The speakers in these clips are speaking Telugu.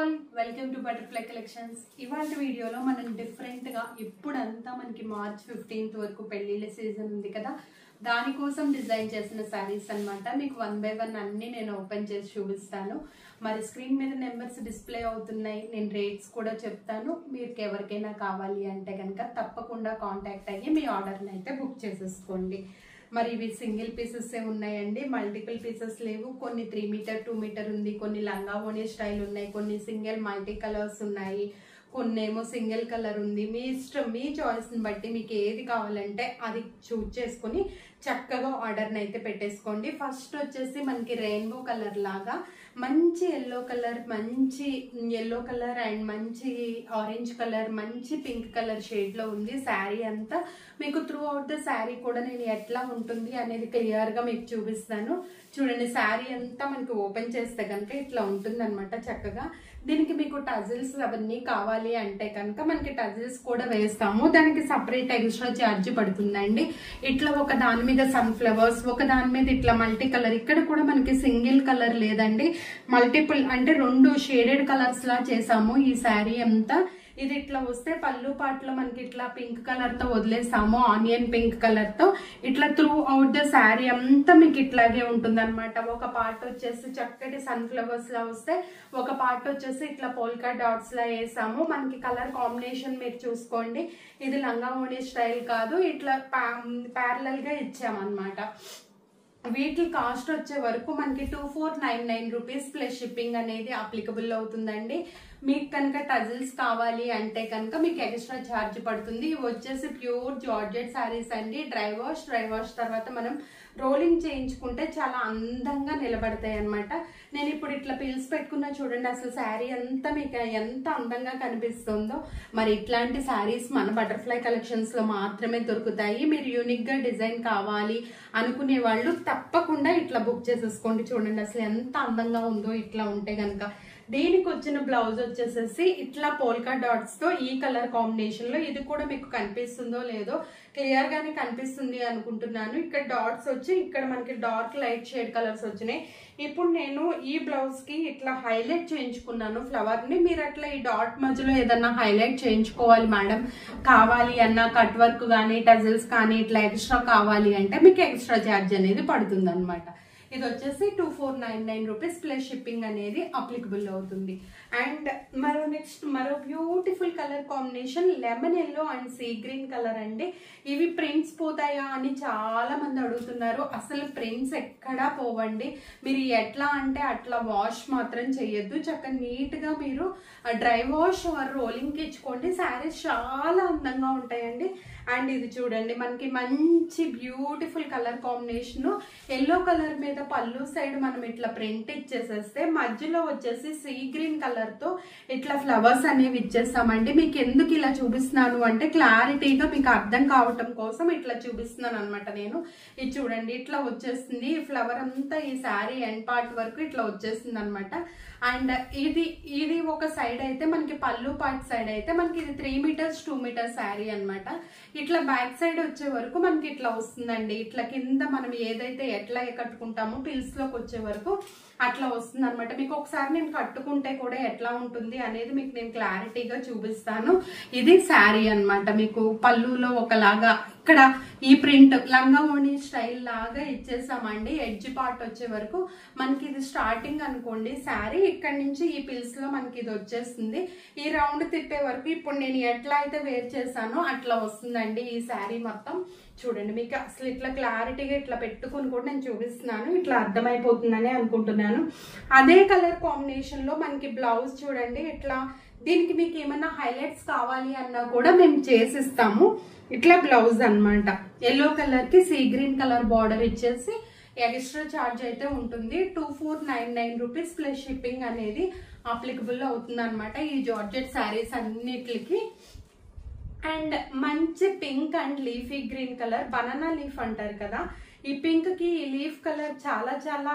All welcome to butterfly collections. ఇవాళ వీడియోలో మనం డిఫరెంట్గా ఇప్పుడంతా మనకి మార్చ్ 15th వరకు పెళ్లిళ్ళ సీజన్ ఉంది కదా, దానికోసం డిజైన్ చేసిన శారీస్ అన్నమాట. మీకు 1 by 1 అన్ని నేను ఓపెన్ చేసి చూపిస్తాను. మరి స్క్రీన్ మీద నెంబర్స్ డిస్ప్లే అవుతున్నాయి, నేను రేట్స్ కూడా చెప్తాను. మీకు ఎవరికైనా కావాలి అంటే కనుక తప్పకుండా కాంటాక్ట్ అయ్యి మీ ఆర్డర్ని అయితే బుక్ చేసేసుకోండి. మరి ఇవి సింగిల్ పీసెస్ ఉన్నాయండి, మల్టిపుల్ పీసెస్ లేవు. కొన్ని 3 మీటర్ 2 మీటర్ ఉంది, కొన్ని లంగా ఓణి స్టైల్ ఉన్నాయి, కొన్ని సింగిల్ మల్టీ కలర్స్ ఉన్నాయి, కొన్ని ఏమో సింగిల్ కలర్ ఉంది. మీ ఇష్టం, మీ చాయిస్ని బట్టి మీకు ఏది కావాలంటే అది చూజ్ చేసుకుని చక్కగా ఆర్డర్ని అయితే పెట్టేసుకోండి. ఫస్ట్ వచ్చేసి మనకి రెయిన్బో కలర్ లాగా మంచి ఎల్లో కలర్, మంచి ఎల్లో కలర్ అండ్ మంచి ఆరెంజ్ కలర్, మంచి పింక్ కలర్ షేడ్లో ఉంది శారీ అంతా. మీకు త్రూ అవుట్ ద శారీ కూడా నేను ఎట్లా ఉంటుంది అనేది క్లియర్గా మీకు చూపిస్తాను. చూడండి, శారీ అంతా మనకి ఓపెన్ చేస్తే కనుక ఇట్లా ఉంటుంది అనమాట చక్కగా. దీనికి మీకు టజిల్స్ అవన్నీ కావాలి అంటే కనుక మనకి టజిల్స్ కూడా వేస్తాము, దానికి సపరేట్ ఎక్స్ట్రా ఛార్జ్ పడుతుందండి. ఇట్లా ఒక దాని మీద సన్ఫ్లవర్స్, ఒక దాని మీద ఇట్లా మల్టీ కలర్, ఇక్కడ కూడా మనకి సింగిల్ కలర్ లేదండి, మల్టిపుల్ అంటే 2 షేడెడ్ కలర్స్ లా చేసాము ఈ శారీ అంతా. ఇది ఇట్లా వస్తే పళ్ళు పాటలో మనకి ఇట్లా పింక్ కలర్ తో వదిలేసాము, ఆనియన్ పింక్ కలర్ తో. ఇట్లా త్రూ అవుట్ ద శారీ అంతా మీకు ఇట్లాగే ఉంటుంది అనమాట. ఒక పార్ట్ వచ్చేసి చక్కటి సన్ఫ్లవర్స్ లా వస్తే, ఒక పార్ట్ వచ్చేసి ఇట్లా పోల్కా డాట్స్ లా వేసాము. మనకి కలర్ కాంబినేషన్ మీరు చూసుకోండి, ఇది లంగా ఓణి స్టైల్ కాదు, ఇట్లా ప్యారలల్ గా ఇచ్చామన్నమాట. వీటి కాస్ట్ వచ్చే వరకు మనకి 2499 రూపీస్ ప్లస్ షిప్పింగ్ అనేది అప్లికబుల్ అవుతుందండి. మీకు కనుక టజిల్స్ కావాలి అంటే కనుక మీకు ఎక్స్ట్రా ఛార్జ్ పడుతుంది. ఇవి వచ్చేసి ప్యూర్ జార్జెట్ శారీస్ అండి. డ్రై వాష్ తర్వాత మనం రోలింగ్ చేయించుకుంటే చాలా అందంగా నిలబడతాయి అనమాట. నేను ఇప్పుడు ఇట్లా పిల్స్ పెట్టుకున్నా చూడండి, అసలు శారీ అంతా మీకు ఎంత అందంగా కనిపిస్తుందో. మరి ఇట్లాంటి శారీస్ మన బటర్ఫ్లై కలెక్షన్స్ లో మాత్రమే దొరుకుతాయి. మీరు యూనిక్ గా డిజైన్ కావాలి అనుకునే వాళ్ళు తప్పకుండా ఇట్లా బుక్ చేసేసుకోండి. చూడండి అసలు ఎంత అందంగా ఉందో ఇట్లా ఉంటే కనుక. దీనికి వచ్చిన బ్లౌజ్ వచ్చేసేసి ఇట్లా పోల్కా డాట్స్ తో ఈ కలర్ కాంబినేషన్ లో, ఇది కూడా మీకు కనిపిస్తుందో లేదో క్లియర్ గానే కనిపిస్తుంది అనుకుంటున్నాను. ఇక్కడ డాట్స్ వచ్చి ఇక్కడ మనకి డార్క్ లైట్ షేడ్ కలర్స్ వచ్చినాయి. ఇప్పుడు నేను ఈ బ్లౌజ్ కి ఇట్లా హైలైట్ చేయించుకున్నాను ఫ్లవర్ ని. మీరు అట్లా ఈ డాట్ మధ్యలో ఏదన్నా హైలైట్ చేయించుకోవాలి మేడం కావాలి అన్న, కట్ వర్క్ కానీ టజిల్స్ కానీ ఇట్లా ఎక్స్ట్రా కావాలి అంటే మీకు ఎక్స్ట్రా ఛార్జ్ అనేది పడుతుంది అనమాట. ఇది వచ్చేసి 2499 రూపీస్ ప్లస్ షిప్పింగ్ అనేది అప్లికబుల్ అవుతుంది. అండ్ మరో beautiful colour combination lemon yellow and sea green colour అండి. ఇవి ప్రింట్స్ పోతాయా అని చాలా మంది అడుగుతున్నారు. అసలు ప్రింట్స్ ఎక్కడా పోవండి. మీరు ఎట్లా అంటే అట్లా వాష్ మాత్రం చేయొద్దు, చక్కగా నీట్ గా మీరు డ్రై వాష్ రోలింగ్ కి ఇచ్చుకోండి. శారీస్ చాలా అందంగా ఉంటాయండి. అండ్ ఇది చూడండి, మనకి మంచి beautiful colour combination. Yellow colour మీద పళ్ళు సైడ్ మనం ఇట్లా ప్రింట్ ఇచ్చేసేస్తే, మధ్యలో వచ్చేసి సీ గ్రీన్ కలర్ తో ఇట్లా ఫ్లవర్స్ అనేవి ఇచ్చేస్తామండి. మీకు ఎందుకు ఇలా చూపిస్తున్నాను అంటే క్లారిటీగా మీకు అర్థం కావటం కోసం ఇట్లా చూపిస్తున్నాను అనమాట నేను. ఇది చూడండి, ఇట్లా వచ్చేస్తుంది ఈ ఫ్లవర్ అంతా ఈ శారీ ఎండ్ పార్ట్ వరకు ఇట్లా వచ్చేస్తుంది అనమాట. అండ్ ఇది ఒక సైడ్ అయితే మనకి పళ్ళు పార్ట్ సైడ్ అయితే మనకి ఇది 3 మీటర్స్ 2 మీటర్స్ శారీ అనమాట. ఇట్లా బ్యాక్ సైడ్ వచ్చే వరకు మనకి ఇట్లా వస్తుందండి. ఇట్లా కింద మనం ఏదైతే ఎట్లా కట్టుకుంటామో పిల్స్ లోకి వచ్చే వరకు అట్లా వస్తుంది అనమాట. మీకు ఒకసారి నేను కట్టుకుంటే కూడా ఎట్లా ఉంటుంది అనేది మీకు నేను క్లారిటీగా చూపిస్తాను. ఇది శారీ అనమాట. మీకు పళ్ళులో ఒకలాగా ఇక్కడ ఈ ప్రింట్ లంగా ఓణి స్టైల్ లాగా ఇచ్చేసామండి. ఎడ్జ్ పార్ట్ వచ్చే వరకు మనకి ఇది స్టార్టింగ్ అనుకోండి శారీ, ఇక్కడ నుంచి ఈ పిల్స్ లో మనకి ఇది వచ్చేస్తుంది. ఈ రౌండ్ తిప్పే వరకు ఇప్పుడు నేను ఎట్లా అయితే వేర్ చేశానో అట్లా వస్తుందండి ఈ శారీ మొత్తం. చూడండి, మీకు అసలు ఇట్లా క్లారిటీగా ఇట్లా పెట్టుకుని కూడా నేను చూపిస్తున్నాను, ఇట్లా అర్థమైపోతుందని అనుకుంటున్నాను. అదే కలర్ కాంబినేషన్ లో మనకి బ్లౌజ్ చూడండి ఇట్లా. దీనికి మీకు ఏమైనా హైలైట్స్ కావాలి అన్నా కూడా మేము చేసిస్తాము. ఇట్లా బ్లౌజ్ అనమాట. ఎల్లో కలర్ కి సీ గ్రీన్ కలర్ బార్డర్ ఇచ్చేసి ఎక్స్ట్రా ఛార్జ్ అయితే ఉంటుంది. 2499 రూపీస్ ప్లస్ షిప్పింగ్ అనేది అప్లికబుల్ అవుతుంది అనమాట ఈ జార్జెట్ శారీస్ అన్నిటికి. అండ్ మంచి pink and leafy green colour, banana leaf అంటారు కదా, ఈ పింక్ కి ఈ లీఫ్ కలర్ చాలా చాలా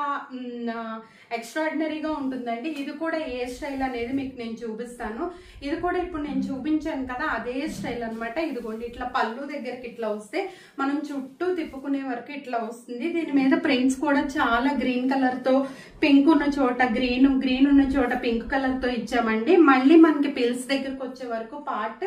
ఎక్స్ట్రాడినరీగా ఉంటుందండి. ఇది కూడా ఏ స్టైల్ అనేది మీకు నేను చూపిస్తాను. ఇది కూడా ఇప్పుడు నేను చూపించాను కదా అదే స్టైల్ అనమాట. ఇదిగోండి ఇట్లా పళ్ళు దగ్గరికి ఇట్లా వస్తే మనం చుట్టూ తిప్పుకునే వరకు ఇట్లా వస్తుంది. దీని మీద ప్రింట్స్ కూడా చాలా గ్రీన్ కలర్ తో, పింక్ ఉన్న చోట గ్రీన్ ఉన్న చోట పింక్ కలర్ తో ఇచ్చామండి. మళ్ళీ మనకి పిల్స్ దగ్గరకు వచ్చే వరకు పార్ట్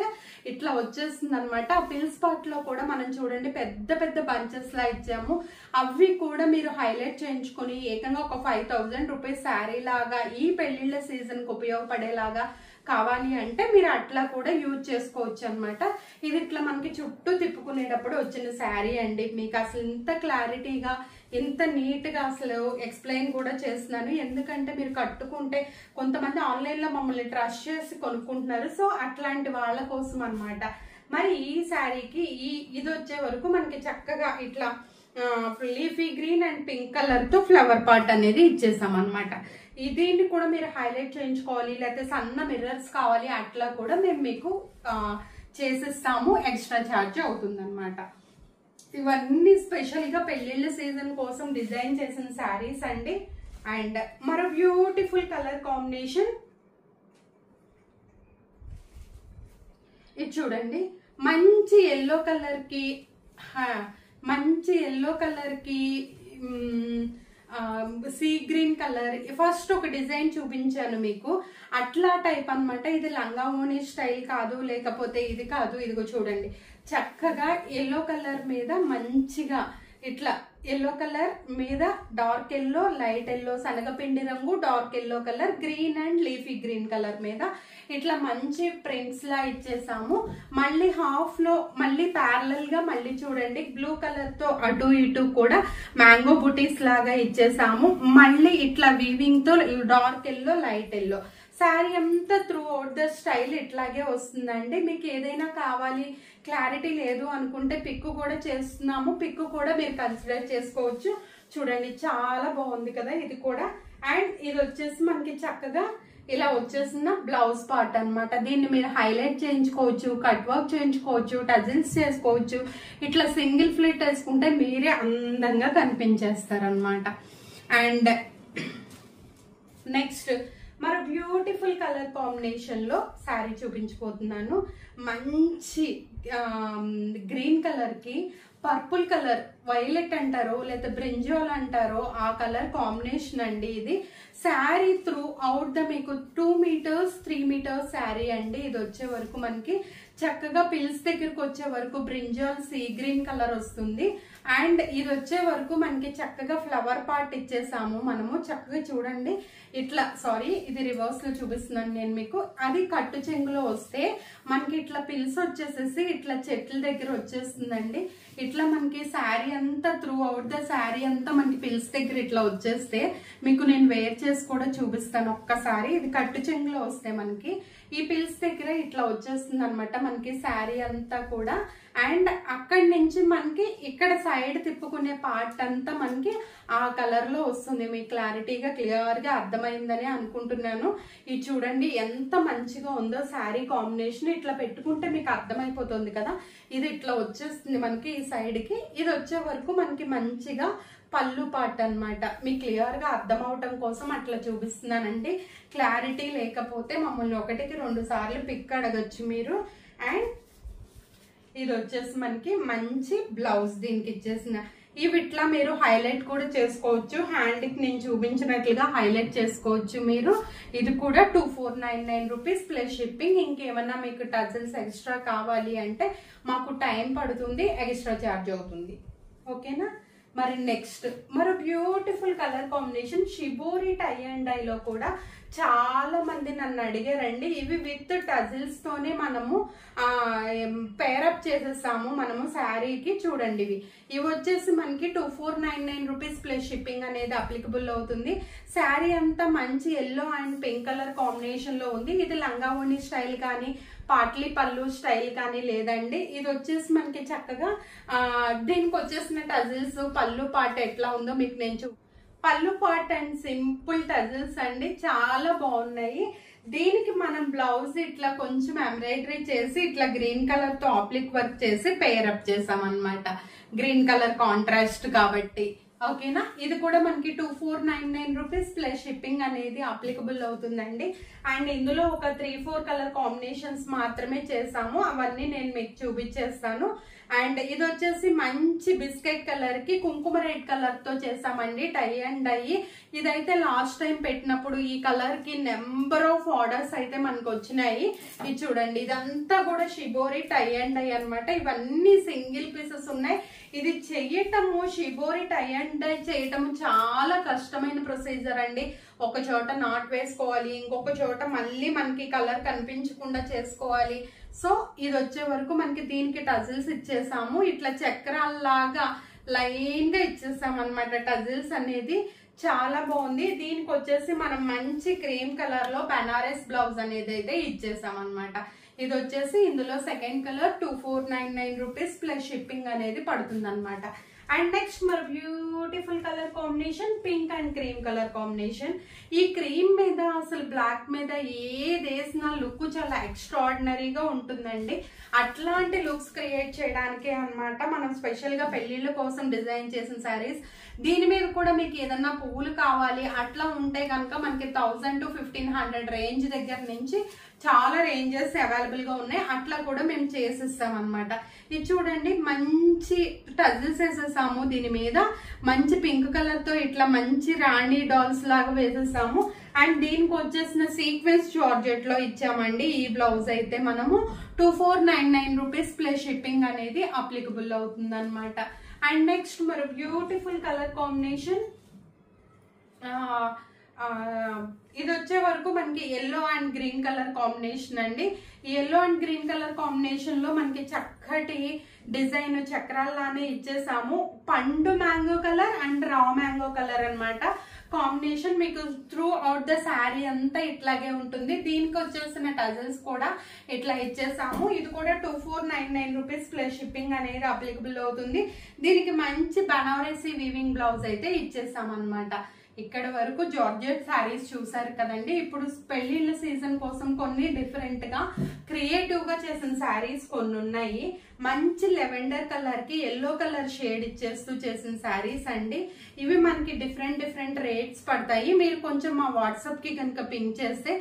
ఇట్లా వచ్చేస్తుంది అనమాట. ఆ పిల్స్ పార్ట్ లో కూడా మనం చూడండి పెద్ద పెద్ద బంచెస్ లా ఇచ్చాము. అవి కూడా మీరు హైలైట్ చేయించుకొని ఏకంగా ఒక 5000 రూపీస్ శారీ లాగా ఈ పెళ్లిళ్ళ సీజన్ కి ఉపయోగపడేలాగా కావాలి అంటే మీరు అట్లా కూడా యూజ్ చేసుకోవచ్చు అనమాట. ఇది ఇట్లా మనకి చుట్టూ తిప్పుకునేటప్పుడు వచ్చిన శారీ అండి. మీకు అసలు ఇంత క్లారిటీగా ఇంత నీట్ గా అసలు ఎక్స్ప్లెయిన్ కూడా చేస్తున్నాను. ఎందుకంటే మీరు కట్టుకుంటే కొంతమంది ఆన్లైన్ లో మమ్మల్ని ట్రస్ట్ చేసి కొనుక్కుంటున్నారు. సో అట్లాంటి వాళ్ళ కోసం అనమాట. మరి ఈ శారీకి ఇది వచ్చే వరకు మనకి చక్కగా ఇట్లా leafy green and pink colour తో ఫ్లవర్ పార్ట్ అనేది ఇచ్చేసాం అనమాట. దీన్ని కూడా మీరు హైలైట్ చేయించుకోవాలి, లేకపోతే సన్న మిర్రర్స్ కావాలి అట్లా కూడా మేము మీకు చేసిస్తాము. ఎక్స్ట్రా ఛార్జ్ అవుతుంది అనమాట. ఇవన్నీ స్పెషల్ గా పెళ్లిళ్ళ సీజన్ కోసం డిజైన్ చేసిన శారీస్ అండి. అండ్ మరో బ్యూటిఫుల్ కలర్ కాంబినేషన్ ఇది చూడండి. మంచి ఎల్లో కలర్ కి సీ గ్రీన్ కలర్ ఫస్ట్ ఒక డిజైన్ చూపించాను మీకు. అట్లా టైప్ అనమాట. ఇది లంగా ఓణి స్టైల్ కాదు, లేకపోతే ఇది కాదు. ఇదిగో చూడండి చక్కగా ఎల్లో కలర్ మీద మంచిగా ఇట్లా ఎల్లో కలర్ మీద డార్క్ ఎల్లో, లైట్ ఎల్లో, శనగపిండి రంగు, dark yellow colour, green and leafy green colour మీద ఇట్లా మంచి ప్రింట్స్ లా ఇచ్చేసాము. మళ్ళీ హాఫ్ లో మళ్ళీ ప్యారలల్ గా మళ్ళీ చూడండి బ్లూ కలర్ తో అటు ఇటు కూడా మ్యాంగో బుటీస్ లాగా ఇచ్చేసాము. మళ్ళీ ఇట్లా వీవింగ్ తో dark yellow, light yellow. Sari అంతా త్రూ అవుట్ ద స్టైల్ ఇట్లాగే వస్తుందండి. మీకు ఏదైనా కావాలి, క్లారిటీ లేదు అనుకుంటే పిక్ కూడా చేస్తున్నాము. పిక్ కూడా మీరు కన్సిడర్ చేసుకోవచ్చు. చూడండి చాలా బాగుంది కదా ఇది కూడా. అండ్ ఇది వచ్చేసి మనకి చక్కగా ఇలా వచ్చేసిన బ్లౌజ్ పార్ట్ అనమాట. దీన్ని మీరు హైలైట్ చేయించుకోవచ్చు, కట్ వర్క్ చేయించుకోవచ్చు, టజిల్స్ చేసుకోవచ్చు. ఇట్లా సింగిల్ ఫ్లిట్ వేసుకుంటే మీరే అందంగా కనిపించేస్తారు అనమాట. అండ్ నెక్స్ట్ మరో బ్యూటిఫుల్ కలర్ కాంబినేషన్ లో శారీ చూపించబోతున్నాను. మంచి గ్రీన్ కలర్ కి పర్పుల్ కలర్, వైలెట్ అంటారో లేదా బ్రింజాల్ అంటారో ఆ కలర్ కాంబినేషన్ అండి. ఇది శారీ త్రూ అవుట్ ద మీకు 2 మీటర్స్ 3 మీటర్స్ శారీ అండి. ఇది వచ్చే వరకు మనకి చక్కగా పిల్స్ దగ్గరకు వచ్చే వరకు బ్రింజాల్ సీ గ్రీన్ కలర్ వస్తుంది. అండ్ ఇది వచ్చే వరకు మనకి చక్కగా ఫ్లవర్ పార్ట్ ఇచ్చేసాము మనము. చక్కగా చూడండి ఇట్లా, సారీ ఇది రివర్స్ లో చూపిస్తున్నాను నేను మీకు. అది కట్టు చెంగులో వస్తే మనకి ఇట్లా పిల్స్ వచ్చేసేసి ఇట్లా చెట్ల దగ్గర వచ్చేస్తుందండి. ఇట్లా మనకి శారీ అంతా త్రూ అవుట్ ద శారీ అంతా మనకి పిల్స్ దగ్గర ఇట్లా వచ్చేస్తే మీకు నేను వేర్ చేసి కూడా చూపిస్తాను ఒక్కసారి. ఇది కట్టు చెంగులో వస్తే మనకి ఈ పిల్స్ దగ్గర ఇట్లా వచ్చేస్తుంది అనమాట మనకి శారీ అంతా కూడా. అండ్ అక్కడి నుంచి మనకి ఇక్కడ సైడ్ తిప్పుకునే పార్ట్ అంతా మనకి ఆ కలర్ లో వస్తుంది. మీకు క్లారిటీగా క్లియర్ గా అర్థమైందని అనుకుంటున్నాను. ఇది చూడండి ఎంత మంచిగా ఉందో శారీ కాంబినేషన్. ఇట్లా పెట్టుకుంటే మీకు అర్థమైపోతుంది కదా. ఇది ఇట్లా వచ్చేస్తుంది మనకి ఈ సైడ్ కి. ఇది వచ్చే వరకు మనకి మంచిగా పళ్ళు పార్ట్ అనమాట. మీకు క్లియర్ గా అర్థం అవటం కోసం అట్లా చూపిస్తున్నానండి. క్లారిటీ లేకపోతే మమ్మల్ని 1కి 2 సార్లు పిక్ అడగచ్చు మీరు. అండ్ ఇది వచ్చేసి మనకి మంచి బ్లౌజ్ దీనికి ఇచ్చేసిన. ఇవి ఇట్లా మీరు హైలైట్ కూడా చేసుకోవచ్చు. హ్యాండ్ కి నేను చూపించినట్లుగా హైలైట్ చేసుకోవచ్చు మీరు. ఇది కూడా 2499 రూపీస్ ప్లస్ షిప్పింగ్. ఇంకేమన్నా మీకు టజిల్స్ ఎక్స్ట్రా కావాలి అంటే మాకు టైం పడుతుంది, ఎక్స్ట్రా ఛార్జ్ అవుతుంది. ఓకేనా. మరి నెక్స్ట్ మరో beautiful colour combination shibori tie and dye లో కూడా చాలా మంది నన్ను అడిగారండి. ఇవి విత్ టజిల్స్ తోనే మనము పేరప్ చేసేసాము మనము శారీకి. చూడండి ఇవి వచ్చేసి మనకి 2499 రూపీస్ ప్లస్ షిప్పింగ్ అనేది అప్లికబుల్ అవుతుంది. శారీ అంతా మంచి yellow and pink colour combination లో ఉంది. ఇది లంగా ఓణి స్టైల్ కానీ పాట్లీ పళ్ళు స్టైల్ కానీ లేదండి. ఇది వచ్చేసి మనకి చక్కగా దీనికి వచ్చేసిన టజిల్స్ పళ్ళు పాట ఎట్లా ఉందో మీకు నేను పళ్ళు పార్ట్ అండ్ సింపుల్ టజల్స్ అండి, చాలా బాగున్నాయి. దీనికి మనం బ్లౌజ్ ఇట్లా కొంచెం ఎంబ్రాయిడరీ చేసి ఇట్లా గ్రీన్ కలర్ తో ఆప్లిక్ వర్క్ చేసి పేర్ అప్ చేసాం అన్నమాట. గ్రీన్ కలర్ కాంట్రాస్ట్ కాబట్టి ఓకేనా. ఇది కూడా మనకి 2499 రూపీస్ ప్లస్ షిప్పింగ్ అనేది అప్లికబుల్ అవుతుందండి. అండ్ ఇందులో ఒక 3-4 కలర్ కాంబినేషన్స్ మాత్రమే చేసాము, అవన్నీ నేను మీకు చూపించేస్తాను. అండ్ ఇది వచ్చేసి మంచి బిస్కెట్ కలర్ కి కుంకుమ రెడ్ కలర్ తో చేసామండి, టై అండ్ డై. ఇదైతే లాస్ట్ టైం పెట్టినప్పుడు ఈ కలర్ కి నెంబర్ ఆఫ్ ఆర్డర్స్ అయితే మనకు వచ్చినాయి. ఇది చూడండి, ఇదంతా కూడా షిబోరి టై అండ్ డై అనమాట. ఇవన్నీ సింగిల్ పీసెస్ ఉన్నాయి. ఇది చెయ్యటము, షిబోరి టై అండ్ డై చేయటము చాలా కష్టమైన ప్రొసీజర్ అండి. ఒక చోట నాట్ వేసుకోవాలి, ఇంకొక చోట మళ్ళీ మనకి కలర్ కనిపించకుండా చేసుకోవాలి. సో ఇది వచ్చే వరకు మనకి దీనికి టజిల్స్ ఇచ్చేసాము, ఇట్లా చక్రాల్లాగా లైన్ గా ఇచ్చేసాం అనమాట. టజిల్స్ అనేది చాలా బాగుంది. దీనికి వచ్చేసి మనం మంచి క్రీమ్ కలర్ లో బనారస్ బ్లౌజ్ అనేది అయితే ఇచ్చేసాం అనమాట. ఇది వచ్చేసి ఇందులో second colour 2499 rupees plus shipping అనేది పడుతుంది అనమాట. అండ్ నెక్స్ట్ మరి beautiful colour combination pink and cream colour combination. ఈ క్రీమ్ మీద అసలు బ్లాక్ మీద ఏది వేసిన లుక్ చాలా ఎక్స్ట్రాడినరీగా ఉంటుందండి. అట్లాంటి లుక్స్ క్రియేట్ చేయడానికే అన్నమాట మనం స్పెషల్ గా పెళ్లిళ్ళ కోసం డిజైన్ చేసిన శారీస్. దీని మీద కూడా మీకు ఏదన్నా పువ్వులు కావాలి అట్లా ఉంటే కనుక మనకి 1000 to 1500 రేంజ్ దగ్గర నుంచి చాలా రేంజెస్ అవైలబుల్ గా ఉన్నాయి. అట్లా కూడా మేము చేసిస్తాం అనమాట. ఇది చూడండి, మంచి టజిల్స్ వేసేసాము. దీని మీద మంచి పింక్ కలర్ తో ఇట్లా మంచి రాణి డాల్స్ లాగా వేసేసాము. అండ్ దీనికి వచ్చేసిన సీక్వెన్స్ జార్జెట్ లో ఇచ్చామండి. ఈ బ్లౌజ్ అయితే మనము 2499 రూపీస్ ప్లస్ షిప్పింగ్ అనేది అప్లికబుల్ అవుతుంది అనమాట. అండ్ నెక్స్ట్ మరి బ్యూటిఫుల్ కలర్ కాంబినేషన్, ఇది వచ్చే వరకు మనకి yellow and green colour combination అండి. ఈ yellow and green colour combination లో మనకి చక్కటి డిజైన్ చక్రాల్లానే ఇచ్చేసాము. పండు mango colour and raw mango colour అన్నమాట కాంబినేషన్. మీకు త్రూ అవుట్ ద శారీ అంతా ఇట్లాగే ఉంటుంది. దీనికి వచ్చేసిన టజల్స్ కూడా ఇట్లా ఇచ్చేసాము. ఇది కూడా 2499 రూపీస్ ప్లస్ షిప్పింగ్ అనేది అప్లికబుల్ అవుతుంది. దీనికి మంచి బనారసి వీవింగ్ బ్లౌజ్ అయితే ఇచ్చేసాం అనమాట. ఇక్కడ వరకు జార్జెట్ శారీస్ చూసారు కదండి. ఇప్పుడు పెళ్లిళ్ళ సీజన్ కోసం కొన్ని డిఫరెంట్ గా క్రియేటివ్ గా చేసిన శారీస్ కొన్ని ఉన్నాయి. మంచి లెవెండర్ కలర్ కి ఎల్లో కలర్ షేడ్ ఇచ్చేస్తూ చేసిన శారీస్ అండి. ఇవి మనకి డిఫరెంట్ రేట్స్ పడతాయి. మీరు కొంచెం మా వాట్సాప్ కి కనుక పింక్ చేస్తే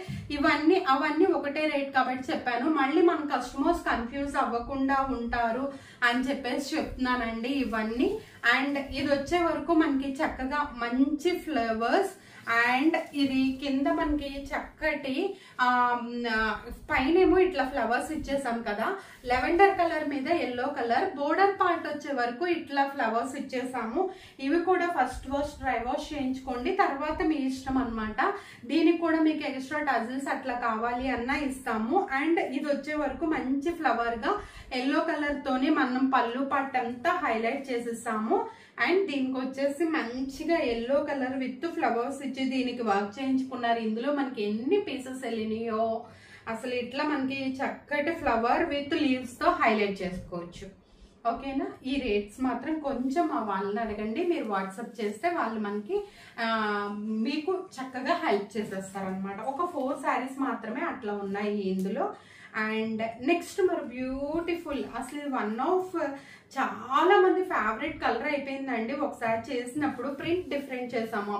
అవన్నీ ఒకటే రేట్ కాబట్టి చెప్పాను. మళ్ళీ మన కస్టమర్స్ కన్ఫ్యూజ్ అవ్వకుండా ఉంటారు అని చెప్పేసి చెప్తున్నానండి ఇవన్నీ. అండ్ ఇది వచ్చే వరకు మనకి చక్కగా మంచి ఫ్లవర్స్ అండ్ ఇది కింద మనకి చక్కటి పైన ఏమో ఇట్లా ఫ్లవర్స్ ఇచ్చేసాం కదా, లెవెండర్ కలర్ మీద ఎల్లో కలర్ బోర్డర్ పార్ట్ వచ్చే వరకు ఇట్లా ఫ్లవర్స్ ఇచ్చేసాము. ఇవి కూడా ఫస్ట్ వాష్ డ్రై వాష్ చేయించుకోండి, తర్వాత మీ ఇష్టం అనమాట. దీనికి కూడా మీకు ఎక్స్ట్రా టజిల్స్ అట్లా కావాలి అన్నా ఇస్తాము. అండ్ ఇది వచ్చే వరకు మంచి ఫ్లవర్ గా ఎల్లో కలర్ తోనే మనం పళ్ళు పార్ట్ అంతా హైలైట్ చేసేసాము. అండ్ దీనికి వచ్చేసి మంచిగా ఎల్లో కలర్ విత్ ఫ్లవర్స్ ఇచ్చి దీనికి వర్క్ చేయించుకున్నారు. ఇందులో మనకి ఎన్ని పీసెస్ వెళ్ళినాయో అసలు ఇట్లా మనకి చక్కటి ఫ్లవర్ విత్ లీవ్స్ తో హైలైట్ చేసుకోవచ్చు. ఓకేనా. ఈ రేట్స్ మాత్రం కొంచెం మా వాళ్ళని అడగండి, మీరు వాట్సాప్ చేస్తే వాళ్ళు మనకి మీకు చక్కగా హెల్ప్ చేసేస్తారు అనమాట. ఒక 4 శారీస్ మాత్రమే అట్లా ఉన్నాయి ఇందులో. అండ్ నెక్స్ట్ మరి బ్యూటిఫుల్, అసలు వన్ ఆఫ్ చాలా మంది ఫేవరెట్ కలర్ అయిపోయిందండి. ఒకసారి చేసినప్పుడు ప్రింట్ డిఫరెంట్ చేసాము,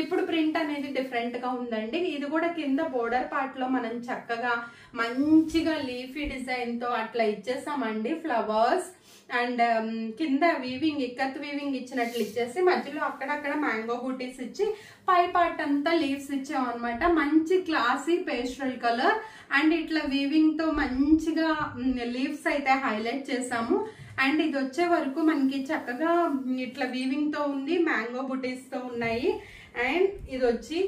ఇప్పుడు ప్రింట్ అనేది డిఫరెంట్ గా ఉందండి. ఇది కూడా కింద బోర్డర్ పార్ట్ లో మనం చక్కగా మంచిగా లీఫీ డిజైన్ తో అట్లా ఇచ్చేసామండి ఫ్లవర్స్. అండ్ కింద వీవింగ్ ఇక్కత్ వీవింగ్ ఇచ్చినట్లు ఇచ్చేసి మధ్యలో అక్కడక్కడ మ్యాంగో బూటీస్ ఇచ్చి పై పార్ట్ అంతా లీవ్స్ ఇచ్చాం అనమాట. మంచి క్లాసీ పేస్టల్ కలర్ అండ్ ఇట్లా వీవింగ్ తో మంచిగా లీవ్స్ అయితే హైలైట్ చేసాము. అండ్ ఇది వచ్చే వరకు మనకి చక్కగా ఇట్లా వీవింగ్ తో ఉంది, మ్యాంగో బూటీస్ తో ఉన్నాయి. అండ్ ఇది వచ్చి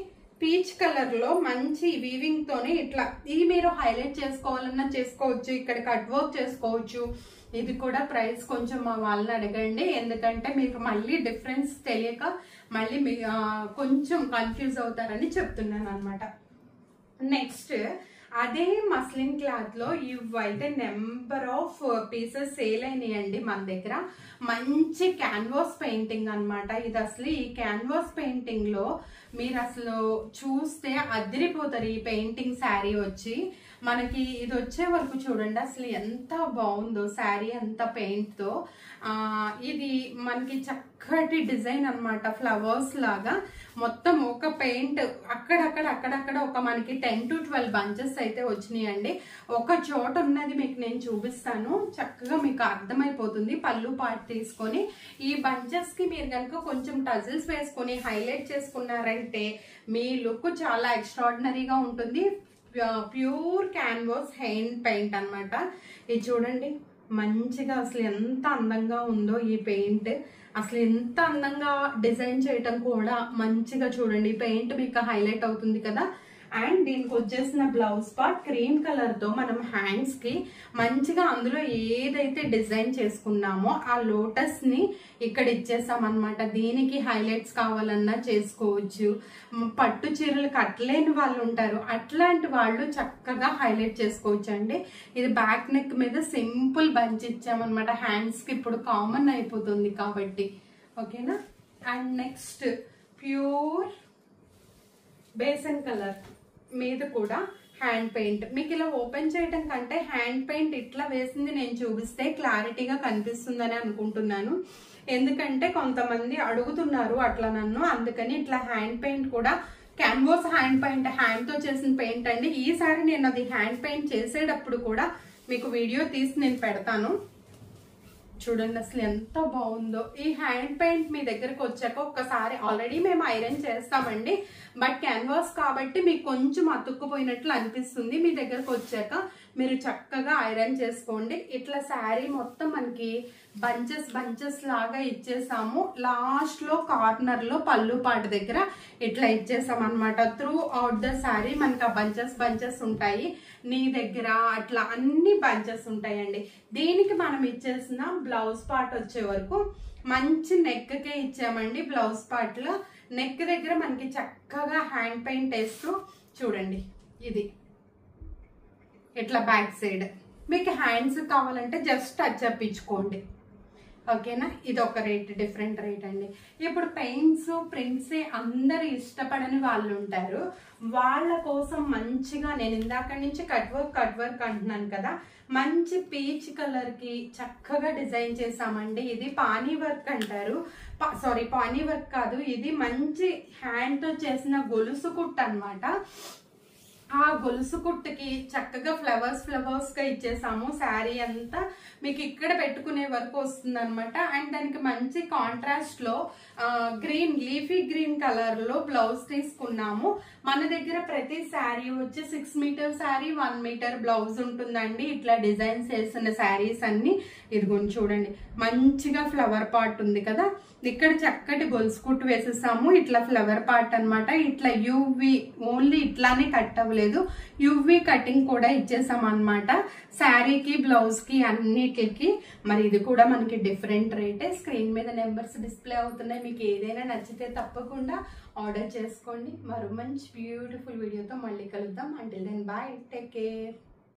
పీచ్ కలర్ లో మంచి వీవింగ్ తోనే ఇట్లా ఇది మీరు హైలైట్ చేసుకోవాలన్నా చేసుకోవచ్చు, ఇక్కడ కట్ వర్క్ చేసుకోవచ్చు. ఇది కూడా ప్రైస్ కొంచెం మా వాళ్ళని అడగండి, ఎందుకంటే మీకు మళ్ళీ డిఫరెన్స్ తెలియక మళ్ళీ కొంచెం కన్ఫ్యూజ్ అవుతారని చెప్తున్నాను అనమాట. నెక్స్ట్ అదే మస్లిన్ క్లాత్ లో ఇవైతే నెంబర్ ఆఫ్ పీసెస్ సేల్ అయినాయండి మన దగ్గర. మంచి క్యాన్వాస్ పెయింటింగ్ అన్నమాట ఇది. అసలు ఈ క్యాన్వాస్ పెయింటింగ్ లో మీరు అసలు చూస్తే అదిరిపోతారు. ఈ పెయింటింగ్ శారీ వచ్చి మనకి ఇది వచ్చే వరకు చూడండి అసలు ఎంత బాగుందో శారీ అంతా పెయింట్ తో. ఇది మనకి చక్కటి డిజైన్ అన్నమాట, ఫ్లవర్స్ లాగా మొత్తం ఒక పెయింట్ అక్కడక్కడ ఒక మనకి 10 to 12 బంచెస్ అయితే వచ్చినాయండి. ఒక చోట ఉన్నది మీకు నేను చూపిస్తాను, చక్కగా మీకు అర్థమైపోతుంది. పళ్ళు పార్ట్ తీసుకొని ఈ బంచెస్ కి మీరు కనుక కొంచెం టజిల్స్ వేసుకొని హైలైట్ చేసుకున్నారంటే మీ లుక్ చాలా ఎక్స్ట్రాడినరీగా ఉంటుంది. ప్యూర్ క్యాన్వాస్ హ్యాండ్ పెయింట్ అన్నమాట. ఇది చూడండి మంచిగా అసలు ఎంత అందంగా ఉందో ఈ పెయింట్. అసలు ఎంత అందంగా డిజైన్ చేయటం కూడా మంచిగా చూడండి. ఈ పెయింట్ మీకు హైలైట్ అవుతుంది కదా. అండ్ దీనికి వచ్చేసిన బ్లౌజ్ పార్ట్ క్రీమ్ కలర్ తో మనం హ్యాండ్స్ కి మంచిగా అందులో ఏదైతే డిజైన్ చేసుకున్నామో ఆ లోటస్ ని ఇక్కడ ఇచ్చేసాం అనమాట. దీనికి హైలైట్స్ కావాలన్నా చేసుకోవచ్చు. పట్టు చీరలు కట్టలేని వాళ్ళు ఉంటారు, అట్లాంటి వాళ్ళు చక్కగా హైలైట్ చేసుకోవచ్చు అండి. ఇది బ్యాక్ నెక్ మీద సింపుల్ బంచ్ ఇచ్చామన్నమాట. హ్యాండ్స్ కి ఇప్పుడు కామన్ అయిపోతుంది కాబట్టి, ఓకేనా. And next pure besan colour మీద కూడా హ్యాండ్ పెయింట్. మీకు ఇలా ఓపెన్ చేయటం కంటే హ్యాండ్ పెయింట్ ఇట్లా వేసింది నేను చూపిస్తే క్లారిటీగా కనిపిస్తుందని అనుకుంటున్నాను. ఎందుకంటే కొంతమంది అడుగుతున్నారు అట్లా నన్ను, అందుకని ఇట్లా హ్యాండ్ పెయింట్ కూడా క్యాన్వాస్ హ్యాండ్ పెయింట్, హ్యాండ్ తో చేసిన పెయింట్ అండి. ఈసారి నేను అది హ్యాండ్ పెయింట్ చేసేటప్పుడు కూడా మీకు వీడియో తీసి నేను పెడతాను. చూడండి అసలు ఎంత బాగుందో. ఈ హ్యాండ్ పెయింట్ మీ దగ్గరకు వచ్చాక ఒక్కసారి ఆల్రెడీ మేము ఐరన్ చేస్తామండి, బట్ క్యాన్వాస్ కాబట్టి మీకు కొంచెం అతుక్కుపోయినట్లు అనిపిస్తుంది. మీ దగ్గరకు వచ్చాక మీరు చక్కగా ఐరన్ చేసుకోండి. ఇట్లా శారీ మొత్తం మనకి బంచెస్ లాగా ఇచ్చేసాము. లాస్ట్ లో కార్నర్ లో పళ్ళు పాటు దగ్గర ఇట్లా ఇచ్చేసాం అనమాట. త్రూ అవుట్ ద శారీ మనకి ఆ బంచెస్ ఉంటాయి. నీ దగ్గర అట్లా అన్ని బంచెస్ ఉంటాయండి. దీనికి మనం ఇచ్చేసిన బ్లౌజ్ పార్ట్ వచ్చే వరకు మంచి నెక్ కే ఇచ్చామండి. బ్లౌజ్ పార్ట్ లో నెక్ దగ్గర మనకి చక్కగా హ్యాండ్ పెయింట్ వేస్తూ చూడండి. ఇది ఇట్లా బ్యాక్ సైడ్ మీకు హ్యాండ్స్ కావాలంటే జస్ట్ టచ్ అప్ ఇచ్చుకోండి, ఓకేనా. ఇది ఒక రేట్, డిఫరెంట్ రేట్ అండి. ఇప్పుడు పెయింట్స్ ప్రింట్స్ అందరు ఇష్టపడని వాళ్ళు ఉంటారు, వాళ్ళ కోసం మంచిగా నేను ఇందాక నుంచి కట్ వర్క్ అంటున్నాను కదా, మంచి పీచ్ కలర్ కి చక్కగా డిజైన్ చేసామండి. ఇది పానీ వర్క్ అంటారు, సారీ పానీ వర్క్ కాదు, ఇది మంచి హ్యాండ్ తో చేసిన గొలుసు కుట్టు అన్నమాట. ఆ గొలుసు కుట్టుకి చక్కగా ఫ్లవర్స్ గా ఇచ్చేసాము. శారీ అంతా మీకు ఇక్కడ పెట్టుకునే వరకు వస్తుంది అనమాట. అండ్ దానికి మంచి కాంట్రాస్ట్ లో గ్రీన్, లీఫీ గ్రీన్ కలర్ లో బ్లౌజ్ తీసుకున్నాము. మన దగ్గర ప్రతి శారీ వచ్చి 6 మీటర్ శారీ 1 మీటర్ బ్లౌజ్ ఉంటుందండి. ఇట్లా డిజైన్స్ వేసిన శారీస్ అన్ని ఇదిగోండి చూడండి, మంచిగా ఫ్లవర్ పార్ట్ ఉంది కదా, ఇక్కడ చక్కటి గొలుసు కుట్టు వేసేసాము. ఇట్లా ఫ్లవర్ పార్ట్ అన్నమాట. ఇట్లా యూవి ఓన్లీ ఇట్లానే కట్ అవ్వలేదు, యూవి కటింగ్ కూడా ఇచ్చేసాం అనమాట శారీకి బ్లౌజ్ కి అన్నిటికి. మరి ఇది కూడా మనకి డిఫరెంట్ రేటే. స్క్రీన్ మీద నెంబర్స్ డిస్ప్లే అవుతున్నాయి. మీకు ఏదైనా నచ్చితే తప్పకుండా ఆర్డర్ చేసుకోండి. మరో మంచి బ్యూటిఫుల్ వీడియోతో మళ్ళీ కలుద్దాం. Until then bye, take care.